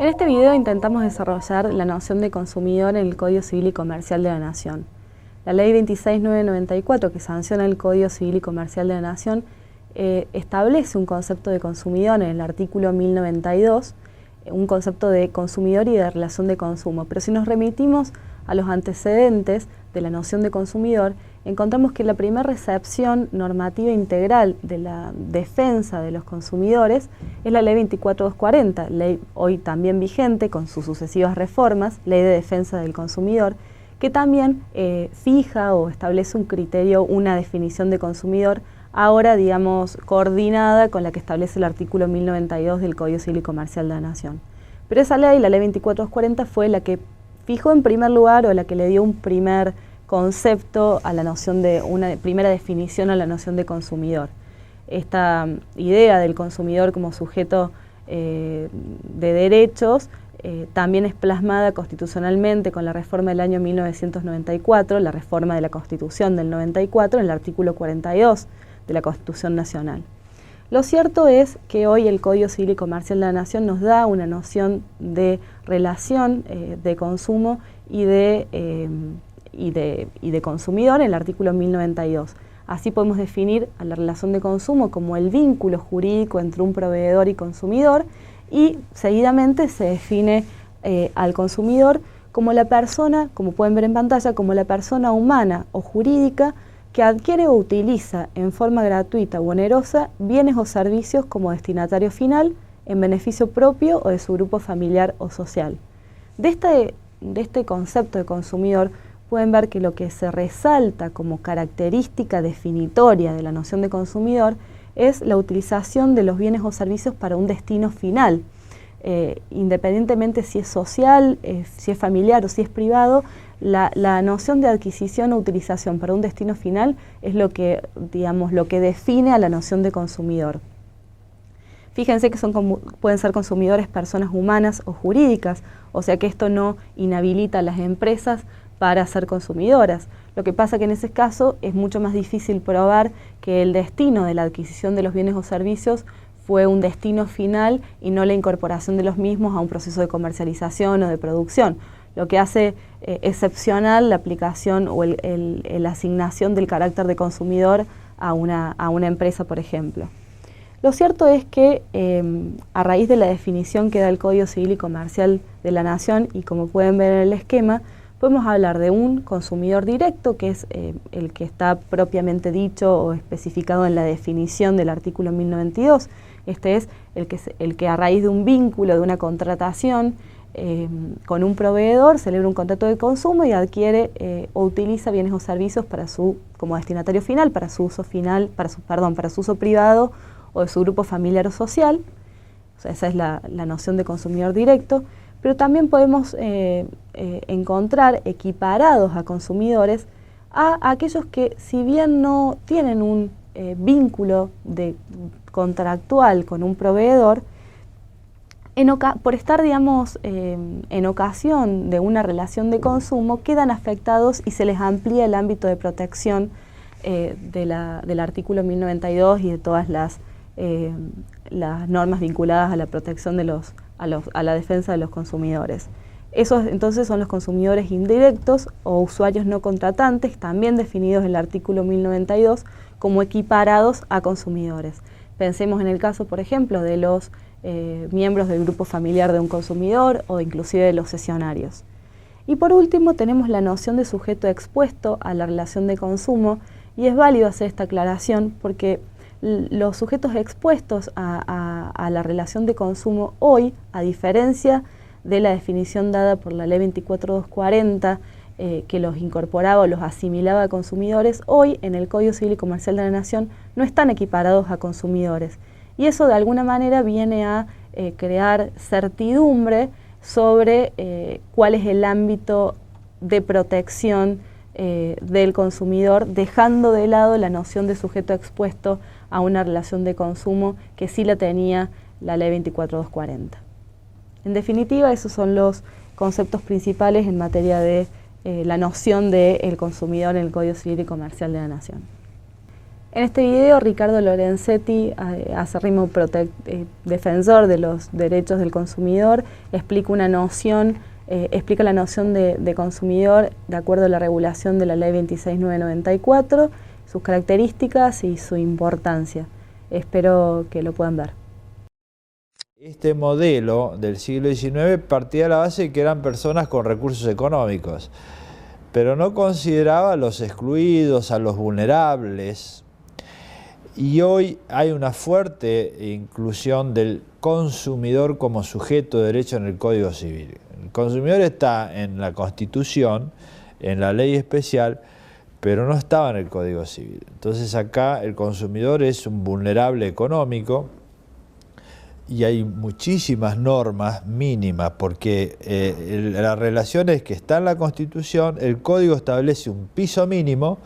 En este video intentamos desarrollar la noción de consumidor en el Código Civil y Comercial de la Nación. La Ley 26.994, que sanciona el Código Civil y Comercial de la Nación, establece un concepto de consumidor en el artículo 1092, un concepto de consumidor y de relación de consumo. Pero si nos remitimos a los antecedentes de la noción de consumidor, encontramos que la primera recepción normativa integral de la defensa de los consumidores es la Ley 24.240, ley hoy también vigente con sus sucesivas reformas, Ley de Defensa del Consumidor, que también fija o establece un criterio, una definición de consumidor, ahora, digamos, coordinada con la que establece el artículo 1092 del Código Civil y Comercial de la Nación. Pero esa ley, la Ley 24.240, fue la que fijó en primer lugar o la que le dio un primer concepto a la noción de, una primera definición a la noción de consumidor. Esta idea del consumidor como sujeto de derechos también es plasmada constitucionalmente con la reforma del año 1994, la reforma de la Constitución del 94, en el artículo 42 de la Constitución Nacional. Lo cierto es que hoy el Código Civil y Comercial de la Nación nos da una noción de relación de consumo y de consumidor en el artículo 1092. Así podemos definir a la relación de consumo como el vínculo jurídico entre un proveedor y consumidor, y seguidamente se define al consumidor como la persona, como pueden ver en pantalla, como la persona humana o jurídica que adquiere o utiliza en forma gratuita o onerosa bienes o servicios como destinatario final en beneficio propio o de su grupo familiar o social. De este concepto de consumidor pueden ver que lo que se resalta como característica definitoria de la noción de consumidor es la utilización de los bienes o servicios para un destino final. Independientemente si es social, si es familiar o si es privado, la noción de adquisición o utilización para un destino final es lo que define a la noción de consumidor. Fíjense que pueden ser consumidores personas humanas o jurídicas, o sea que esto no inhabilita a las empresas para ser consumidoras. Lo que pasa que en ese caso es mucho más difícil probar que el destino de la adquisición de los bienes o servicios fue un destino final y no la incorporación de los mismos a un proceso de comercialización o de producción, lo que hace excepcional la aplicación o la asignación del carácter de consumidor a una empresa, por ejemplo. Lo cierto es que a raíz de la definición que da el Código Civil y Comercial de la Nación, y como pueden ver en el esquema, podemos hablar de un consumidor directo, que es el que está propiamente dicho o especificado en la definición del artículo 1092. Este es el que a raíz de un vínculo, de una contratación con un proveedor, celebra un contrato de consumo y adquiere o utiliza bienes o servicios como destinatario final, para su uso final, para su uso privado o de su grupo familiar o social. O sea, esa es la noción de consumidor directo. Pero también podemos encontrar equiparados a consumidores a aquellos que, si bien no tienen un vínculo contractual con un proveedor, por estar, digamos, en ocasión de una relación de consumo, quedan afectados y se les amplía el ámbito de protección del artículo 1092 y de todas las normas vinculadas a la protección a la defensa de los consumidores. Esos entonces son los consumidores indirectos o usuarios no contratantes, también definidos en el artículo 1092 como equiparados a consumidores. Pensemos en el caso, por ejemplo, de los miembros del grupo familiar de un consumidor o inclusive de los cesionarios. Y por último tenemos la noción de sujeto expuesto a la relación de consumo, y es válido hacer esta aclaración porque los sujetos expuestos a la relación de consumo hoy, a diferencia de la definición dada por la Ley 24.240, que los incorporaba o los asimilaba a consumidores, hoy en el Código Civil y Comercial de la Nación no están equiparados a consumidores. Y eso de alguna manera viene a crear certidumbre sobre cuál es el ámbito de protección del consumidor, dejando de lado la noción de sujeto expuesto a una relación de consumo que sí la tenía la Ley 24.240. En definitiva, esos son los conceptos principales en materia de la noción del consumidor en el Código Civil y Comercial de la Nación. En este video, Ricardo Lorenzetti, acérrimo defensor de los derechos del consumidor, explica una noción, explica la noción de consumidor de acuerdo a la regulación de la Ley 26.994, sus características y su importancia. Espero que lo puedan ver. Este modelo del siglo XIX partía de la base de que eran personas con recursos económicos, pero no consideraba a los excluidos, a los vulnerables. Y hoy hay una fuerte inclusión del consumidor como sujeto de derecho en el Código Civil. El consumidor está en la Constitución, en la ley especial, pero no estaba en el Código Civil. Entonces acá el consumidor es un vulnerable económico y hay muchísimas normas mínimas porque la relación es que está en la Constitución, el Código establece un piso mínimo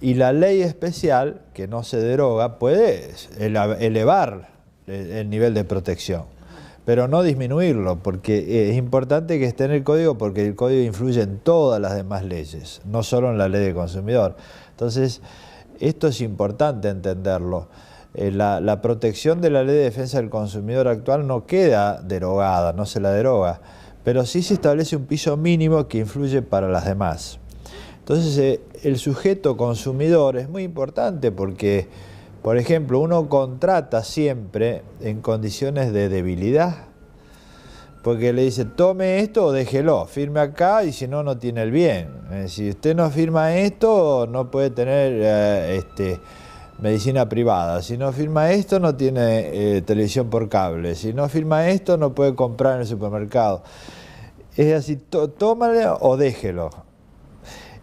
y la ley especial, que no se deroga, puede elevar el nivel de protección, pero no disminuirlo, porque es importante que esté en el Código porque el Código influye en todas las demás leyes, no solo en la ley del consumidor. Entonces, esto es importante entenderlo. La protección de la Ley de Defensa del Consumidor actual no queda derogada, no se la deroga, pero sí se establece un piso mínimo que influye para las demás. Entonces, el sujeto consumidor es muy importante porque, por ejemplo, uno contrata siempre en condiciones de debilidad, porque le dice, tome esto o déjelo, firme acá y si no, no tiene el bien. Si usted no firma esto, no puede tener medicina privada. Si no firma esto, no tiene televisión por cable. Si no firma esto, no puede comprar en el supermercado. Es así, tómale o déjelo.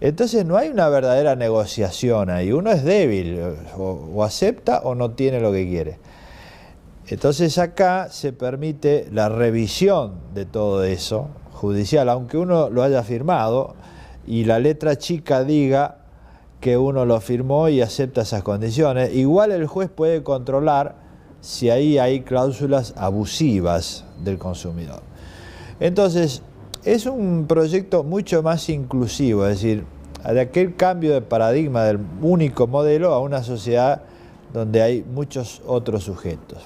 Entonces no hay una verdadera negociación ahí, uno es débil, o acepta o no tiene lo que quiere. Entonces acá se permite la revisión de todo eso, judicial, aunque uno lo haya firmado y la letra chica diga que uno lo firmó y acepta esas condiciones, igual el juez puede controlar si ahí hay cláusulas abusivas del consumidor. Entonces, es un proyecto mucho más inclusivo, es decir, de aquel cambio de paradigma del único modelo a una sociedad donde hay muchos otros sujetos.